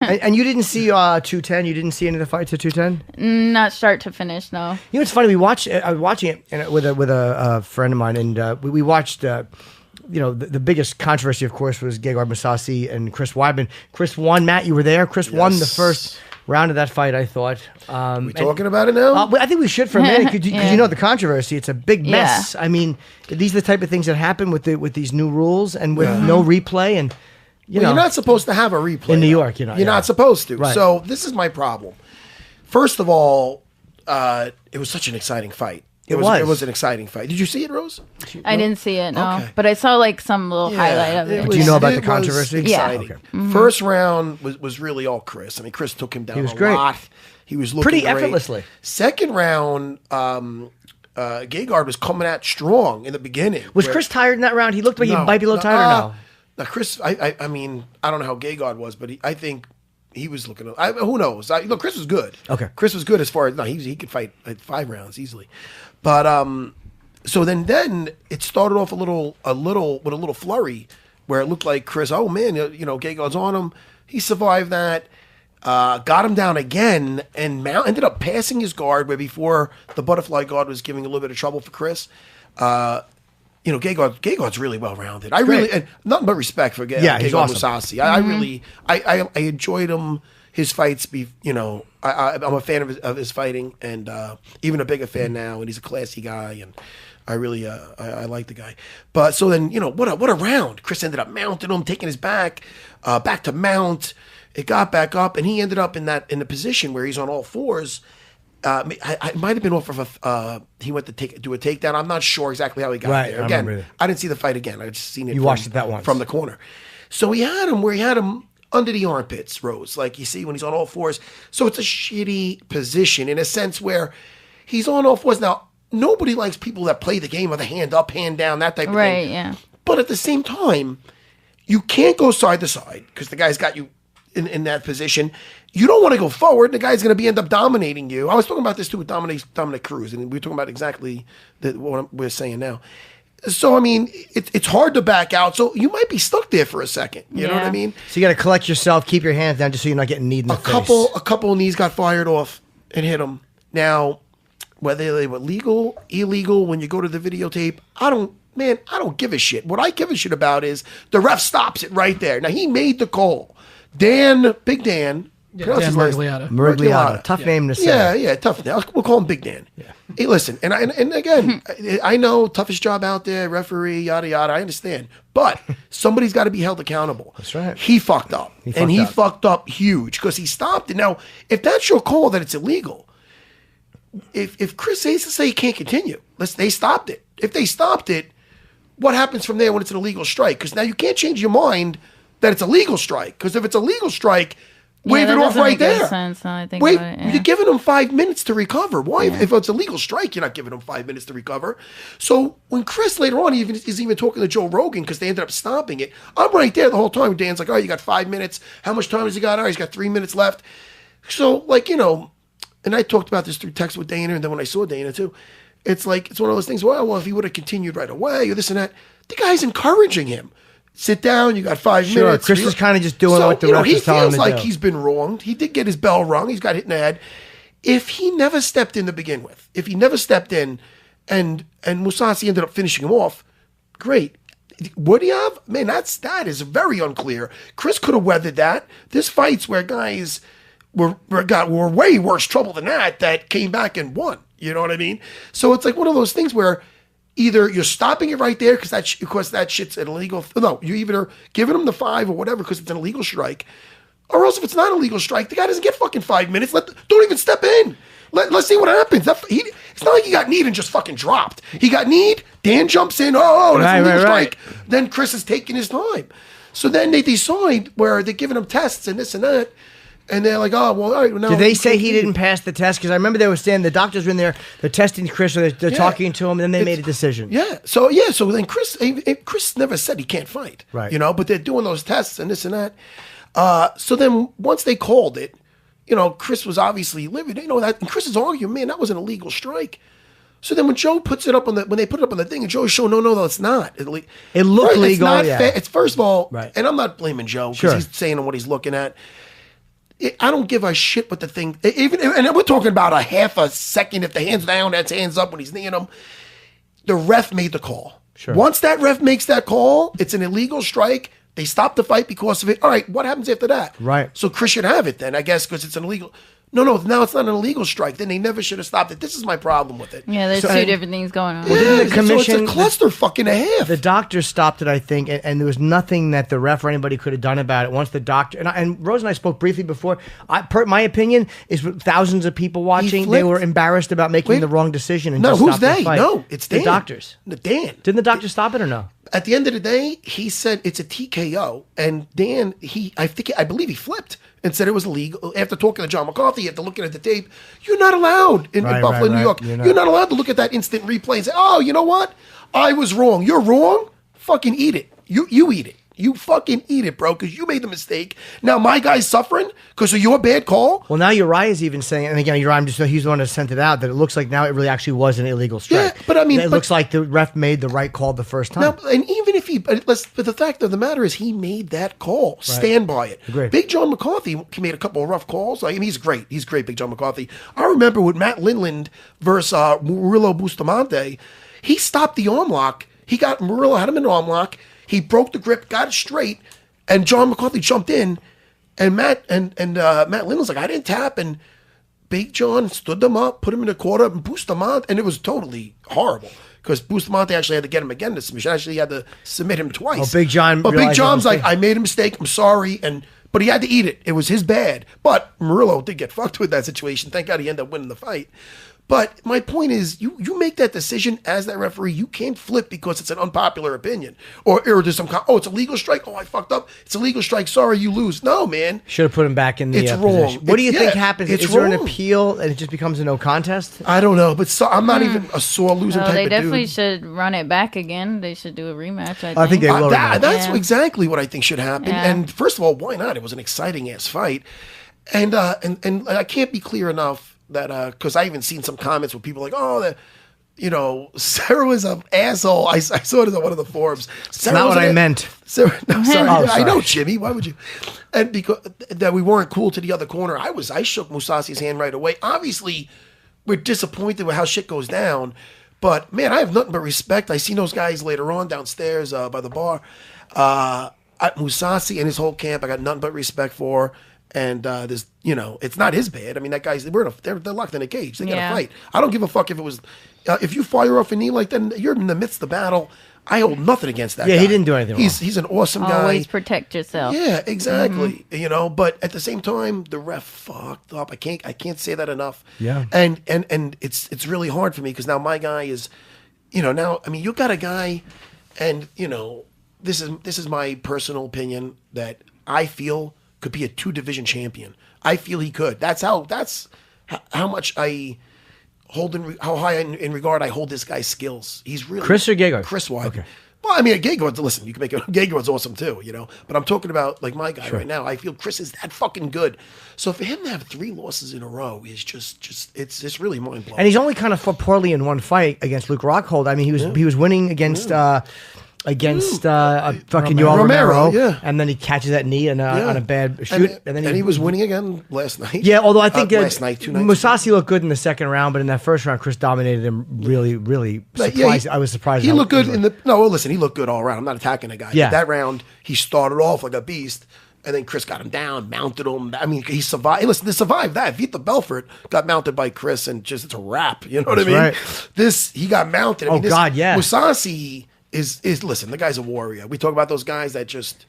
And you didn't see 210? You didn't see any of the fights at 210? Not start to finish, no. You know, it's funny. I was watching it and with a friend of mine, and we watched. You know, the biggest controversy, of course, was Gegard Mousasi and Chris Weidman. Chris won. Matt, you were there. Chris won the first round of that fight, I thought. We talking about it now? I think we should for a minute, because you know the controversy. It's a big mess. I mean, these are the type of things that happen with these new rules and with no replay. And you know, you're not supposed to have a replay in New York. You're not supposed to. Right. So this is my problem. First of all, it was such an exciting fight. It was an exciting fight. Did you see it, Rose? I didn't see it, no. Okay. But I saw like some little highlight of it. Do you know about the controversy? Exciting. Yeah. Okay. First round was really all Chris. I mean, Chris took him down lot. He was looking pretty great. effortlessly. Second round, Gegard was coming out strong in the beginning. Was Chris tired in that round? He looked like he might be a little tired now. Now, Chris, I mean, I don't know how Gegard was, but I think he was looking. Who knows? Look, Chris was good. Okay, Chris was good as far as he could fight 5 rounds easily, but so then it started off with a little flurry where it looked like Chris. Oh man, Gegard's on him. He survived that. Got him down again and ended up passing his guard where before the butterfly guard was giving a little bit of trouble for Chris. Gegard's really well rounded. I really and nothing but respect for Gegard Mousasi. I enjoyed him, his fights. I'm a fan of his fighting, and even a bigger fan now. And he's a classy guy, and I really I like the guy. But so then what a round. Chris ended up mounting him, taking his back to mount. It got back up, and he ended up in the position where he's on all fours. It might have been off of he went to do a takedown. I'm not sure exactly how he got there. Again, I didn't see the fight again. I just seen it. You watched it that once from the corner. So he had him under the armpits, Rose, like you see when he's on all fours. So it's a shitty position in a sense where he's on all fours. Now nobody likes people that play the game of the hand up, hand down, that type of thing. Right. Yeah. But at the same time, you can't go side to side because the guy's got you in that position. You don't want to go forward. The guy's going to end up dominating you. I was talking about this too with Dominic Cruz, and we were talking about exactly what we're saying now. So, I mean, it's hard to back out. So you might be stuck there for a second. You know what I mean? So you got to collect yourself, keep your hands down just so you're not getting kneed in the face. A couple of knees got fired off and hit him. Now, whether they were legal, illegal, when you go to the videotape, I don't give a shit. What I give a shit about is the ref stops it right there. Now, he made the call. Big Dan. Dan Miragliotta. Tough name to say. Yeah, tough. We'll call him Big Dan. Yeah. Hey, listen, and again, I know toughest job out there, referee, yada yada. I understand, but somebody's got to be held accountable. That's right. He fucked up, he fucked up huge because he stopped it. Now, if that's your call that it's illegal, if Chris says to say he can't continue, they stopped it. If they stopped it, what happens from there when it's an illegal strike? Because now you can't change your mind that it's a legal strike. Because if it's a legal strike, wave it off right there. Sense, I think Wait, about it, you're giving them 5 minutes to recover. Why? If it's a legal strike, you're not giving them 5 minutes to recover. So when Chris later on is even talking to Joe Rogan because they ended up stopping it, I'm right there the whole time. Dan's like, "Oh, you got 5 minutes. How much time has he got? Oh, he's got 3 minutes left." So and I talked about this through text with Dana, and then when I saw Dana too, it's one of those things. Well, if he would have continued right away or this and that, the guy's encouraging him. Sit down. You got 5 minutes. Chris is kind of just doing what the ref is telling him to do. He feels like he's been wronged. He did get his bell rung. He's got hit in the head. If he never stepped in to begin with, and Mousasi ended up finishing him off, great. Would he have? Man, that is very unclear. Chris could have weathered that. There's fights where guys were way worse trouble than that came back and won. You know what I mean? So it's like one of those things where either you're stopping it right there because that shit's an illegal. No, you either giving him the 5 or whatever because it's an illegal strike, or else if it's not a legal strike, the guy doesn't get fucking 5 minutes. Don't even step in. Let's see what happens. It's not like he got kneed and just fucking dropped. He got kneed. Dan jumps in. Oh, that's a legal strike. Then Chris is taking his time. So then they decide where they're giving him tests and this and that. And they're like, oh, well, all right. Now did they say he didn't pass the test? Because I remember they were saying the doctors were in there, they're testing Chris, or they're talking to him, and then they made a decision. Yeah. So then Chris never said he can't fight. Right. But they're doing those tests and this and that. So then once they called it, Chris was obviously livid. That, and Chris is arguing, man, that was an illegal strike. So then when Joe puts it up when they put it up on the thing, and Joe's showing, no, it's not. It looked legal. It's not fair. It's first of all, and I'm not blaming Joe because he's saying what he's looking at. I don't give a shit what the thing. Even and we're talking about a half a second. If the hand's down, that's hands up when he's kneeing him. The ref made the call. Sure. Once that ref makes that call, it's an illegal strike. They stop the fight because of it. All right, what happens after that? Right. So Chris should have it then, I guess, because it's an illegal. No, now it's not an illegal strike. Then they never should have stopped it. This is my problem with it. Yeah, there's two different things going on. Yeah, the commission, so it's a clusterfuck and a half. The doctor stopped it, I think, and there was nothing that the ref or anybody could have done about it. Once the doctor and Rose and I spoke briefly before. My opinion is, with thousands of people watching, they were embarrassed about making the wrong decision. And just who's stopped the they? fight. No, it's Dan. The doctors. Dan. Didn't the doctor stop it or no? At the end of the day, he said it's a TKO, and Dan, I believe he flipped and said it was illegal. After talking to John McCarthy, after looking at the tape, you're not allowed in Buffalo, New York. You're not allowed to look at that instant replay and say, "Oh, you know what? I was wrong. You're wrong. Fucking eat it. You eat it. You fucking eat it, bro, because you made the mistake. Now my guy's suffering because of your bad call." Well, now Uriah's even saying, and again, he's the one that sent it out, that it looks like now it really actually was an illegal strike. Yeah, but I mean, it looks like the ref made the right call the first time. Now, and even if but the fact of the matter is, he made that call. Right. Stand by it. Agreed. Big John McCarthy made a couple of rough calls. I mean, he's great. He's great, Big John McCarthy. I remember with Matt Lindland versus Murillo Bustamante, he stopped the arm lock. Murillo had him in an arm lock. He broke the grip, got it straight. And John McCarthy jumped in, and Matt Lynn was like, "I didn't tap," and Big John stood them up, put him in the quarter, and Bustamante, and it was totally horrible because Bustamante actually had to get him again to submission. Actually, he had to submit him twice. Oh, Big John! But Big John's like, "I made a mistake. I'm sorry," but he had to eat it. It was his bad. But Murillo did get fucked with that situation. Thank God he ended up winning the fight. But my point is, you make that decision as that referee. You can't flip because it's an unpopular opinion. Or there's some it's a legal strike. Oh, I fucked up. It's a legal strike. Sorry, you lose. No, man. Should have put him back in the It's wrong. position. What do you think happens? Is there an wrong. appeal and it just becomes a no contest? I don't know. But I'm not even a sore losing type of dude. They definitely should run it back again. They should do a rematch, I think they will. That's exactly what I think should happen. Yeah. And first of all, why not? It was an exciting ass fight. And I can't be clear enough that because I even seen some comments where people are like, Serra was an asshole. I saw it on one of the forums. That's not what I meant. Serra, no, sorry. Oh, sorry. I know, Jimmy. Why would you? And because that we weren't cool to the other corner, I shook Mousasi's hand right away. Obviously, we're disappointed with how shit goes down. But man, I have nothing but respect. I seen those guys later on downstairs by the bar. Mousasi and his whole camp, I got nothing but respect for. And there's, it's not his bad. I mean, that guy's they're locked in a cage. They gotta fight. I don't give a fuck if it was if you fire off a knee like that, you're in the midst of battle. I hold nothing against that guy. Yeah, he didn't do anything wrong. He's an awesome guy. Always protect yourself. Yeah, exactly. Mm-hmm. But at the same time, the ref fucked up. I can't say that enough. Yeah. And it's really hard for me because now my guy is, now I mean you got a guy, and this is my personal opinion that I feel could be a 2-division champion. I feel he could. That's how much I hold how high in regard I hold this guy's skills. He's really Chris or Gegard? Chris Weidman. Okay. Well, I mean, Gegard, listen, you can make it. Gegard's awesome too, But I'm talking about like my guy right now. I feel Chris is that fucking good. So for him to have 3 losses in a row is just it's really mind blowing. And he's only kind of fought poorly in one fight against Luke Rockhold. I mean, he was winning against fucking Yoel Romero, and then he catches that knee on a bad shoot, and then he was winning again last night. Yeah, although I think last night, 2 nights. Musasi looked good in the second round, but in that first round, Chris dominated him really, really. Surprised. I was surprised. He looked good listen, he looked good all around. I'm not attacking the guy. Yeah. But that round, he started off like a beast. And then Chris got him down, mounted him. I mean, he survived. Listen, they survived that. Vita Belfort got mounted by Chris, and it's a wrap. You know what I mean? Right. He got mounted. God, yeah. Mousasi is listen, the guy's a warrior. We talk about those guys that just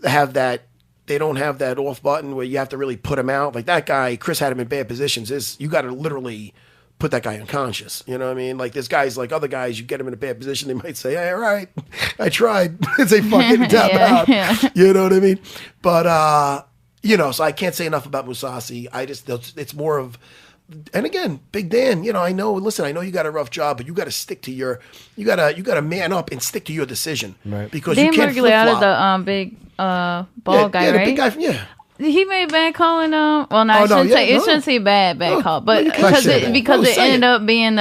have that, they don't have that off button where you have to really put him out. Like that guy, Chris had him in bad positions. You got to literally put that guy unconscious. You know what I mean? Like there's guys like other guys, you get them in a bad position, they might say, "Hey, all right, I tried." Say fucking tap out. Yeah. You know what I mean? But so I can't say enough about Mousasi. It's more of, and again, Big Dan, I know you got a rough job, but you got to stick to you got to man up and stick to your decision. Right. Because Dan you can't Miragliotta, flip-flop. the big ball guy, the right? big guy from he made bad call and I shouldn't say bad call, but because it ended up being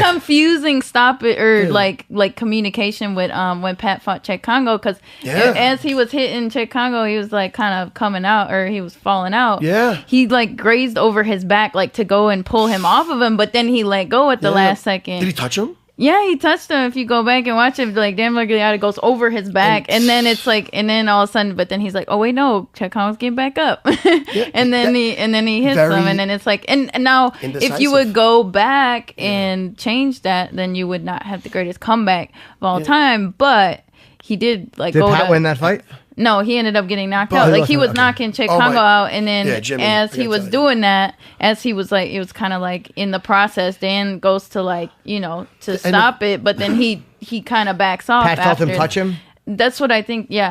confusing stop it or like communication with when Pat fought Cheick Kongo, because as he was hitting Cheick Kongo, he was like kind of coming out, or he was falling out. He like grazed over his back like to go and pull him off of him, but then he let go at the last second. Did he touch him? Yeah, he touched him. If you go back and watch it, like Dan Miragliotta goes over his back, and then it's like, and then all of a sudden, but then he's like, "Oh wait, no, Cheick Kongo's getting back up," and then he hits him, and then it's like, and now if you would go back and change that, then you would not have the greatest comeback of all time. But he did like. Did Pat win that fight? No, he ended up getting knocked out. Like he was knocking Cheick Kongo out, and then as he was doing that, as he was like, it was kind of like in the process. Dan goes to like to stop it, but then he kind of backs off. Pat felt him touch him. That's what I think. Yeah,